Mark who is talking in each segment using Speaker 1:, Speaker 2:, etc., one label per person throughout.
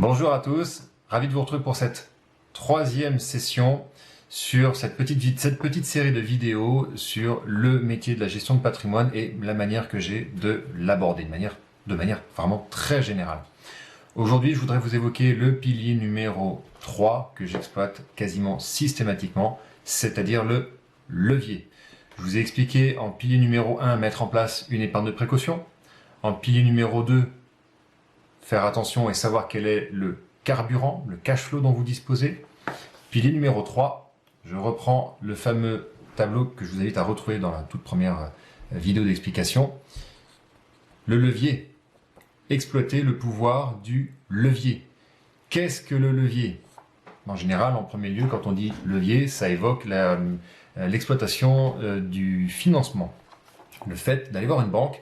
Speaker 1: Bonjour à tous, ravi de vous retrouver pour cette troisième session sur cette petite série de vidéos sur le métier de la gestion de patrimoine et la manière que j'ai de l'aborder de manière vraiment très générale. Aujourd'hui, je voudrais vous évoquer le pilier numéro 3 que j'exploite quasiment systématiquement, c'est-à-dire le levier. Je vous ai expliqué en pilier numéro 1, mettre en place une épargne de précaution. En pilier numéro 2, faire attention et savoir quel est le carburant, le cash flow dont vous disposez. Pilier numéro 3, je reprends le fameux tableau que je vous invite à retrouver dans la toute première vidéo d'explication. Le levier. Exploiter le pouvoir du levier. Qu'est-ce que le levier? En général, en premier lieu, quand on dit levier, ça évoque l'exploitation du financement. Le fait d'aller voir une banque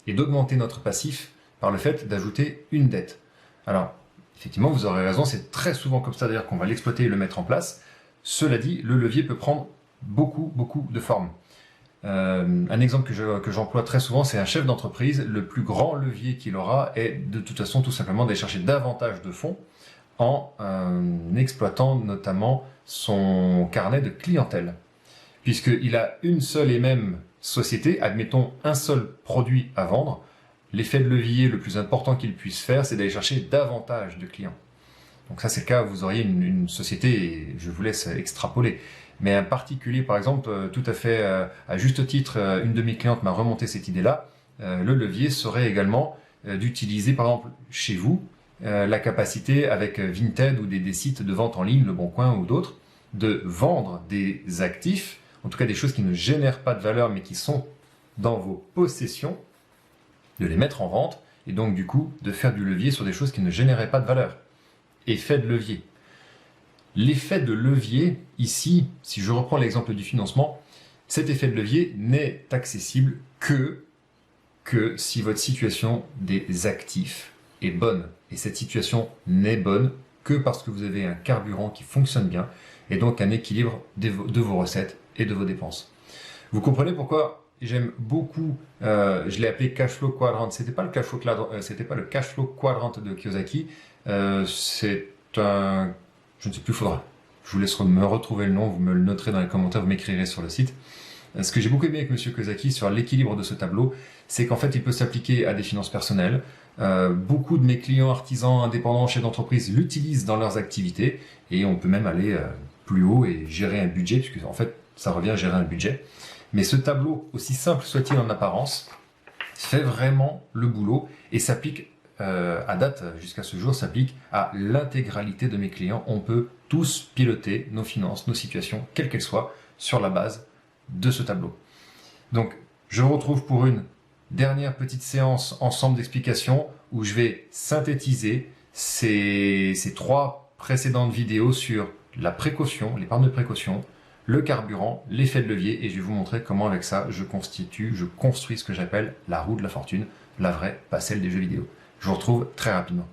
Speaker 1: et d'augmenter notre passif par le fait d'ajouter une dette. Alors, effectivement, vous aurez raison, c'est très souvent comme ça d'ailleurs qu'on va l'exploiter et le mettre en place. Cela dit, le levier peut prendre beaucoup de formes. Un exemple que j'emploie très souvent, c'est un chef d'entreprise. Le plus grand levier qu'il aura est de toute façon tout simplement d'aller chercher davantage de fonds en exploitant notamment son carnet de clientèle. Puisqu'il a une seule et même société, admettons un seul produit à vendre, l'effet de levier le plus important qu'il puisse faire, c'est d'aller chercher davantage de clients. Donc ça, c'est le cas, vous auriez une société, et je vous laisse extrapoler. Mais un particulier, par exemple, tout à fait à juste titre, une de mes clientes m'a remonté cette idée-là, le levier serait également d'utiliser, par exemple, chez vous, la capacité avec Vinted ou des sites de vente en ligne, Le Bon Coin ou d'autres, de vendre des actifs, en tout cas des choses qui ne génèrent pas de valeur, mais qui sont dans vos possessions, de les mettre en vente, et donc du coup de faire du levier sur des choses qui ne généraient pas de valeur. Effet de levier. L'effet de levier, ici, si je reprends l'exemple du financement, cet effet de levier n'est accessible que si votre situation des actifs est bonne. Et cette situation n'est bonne que parce que vous avez un carburant qui fonctionne bien, et donc un équilibre de vos recettes et de vos dépenses. Vous comprenez pourquoi j'aime beaucoup, je l'ai appelé cash flow quadrant. C'était pas le cash flow quadrant de Kiyosaki. C'est un, je ne sais plus, je vous laisse me retrouver le nom, vous me le noterez dans les commentaires, vous m'écrirez sur le site. Ce que j'ai beaucoup aimé avec Monsieur Kiyosaki sur l'équilibre de ce tableau, c'est qu'en fait, il peut s'appliquer à des finances personnelles. Beaucoup de mes clients artisans, indépendants, chefs d'entreprise l'utilisent dans leurs activités, et on peut même aller plus haut et gérer un budget, puisque en fait, ça revient à gérer un budget. Mais ce tableau, aussi simple soit-il en apparence, fait vraiment le boulot et s'applique, à date, jusqu'à ce jour, s'applique à l'intégralité de mes clients. On peut tous piloter nos finances, nos situations, quelles qu'elles soient, sur la base de ce tableau. Donc, je vous retrouve pour une dernière petite séance ensemble d'explications où je vais synthétiser ces trois précédentes vidéos sur la précaution, l'épargne de précaution, le carburant, l'effet de levier, et je vais vous montrer comment avec ça je construis ce que j'appelle la roue de la fortune, la vraie, pas celle des jeux vidéo. Je vous retrouve très rapidement.